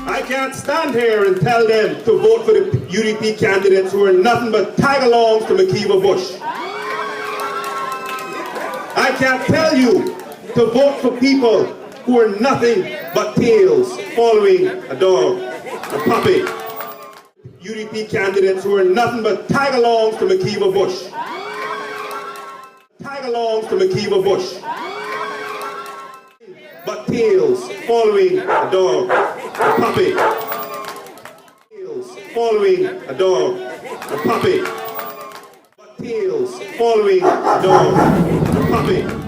I can't stand here and tell them to vote for the UDP candidates who are nothing but tag-alongs to McKeever Bush. I can't tell you to vote for people who are nothing but tails following a dog, a puppy. UDP candidates who are nothing but tag-alongs to McKeever Bush. Tag-alongs to McKeever Bush. But tails following a dog, a puppy. Tails following a dog, a puppy. But tails following a dog, a puppy.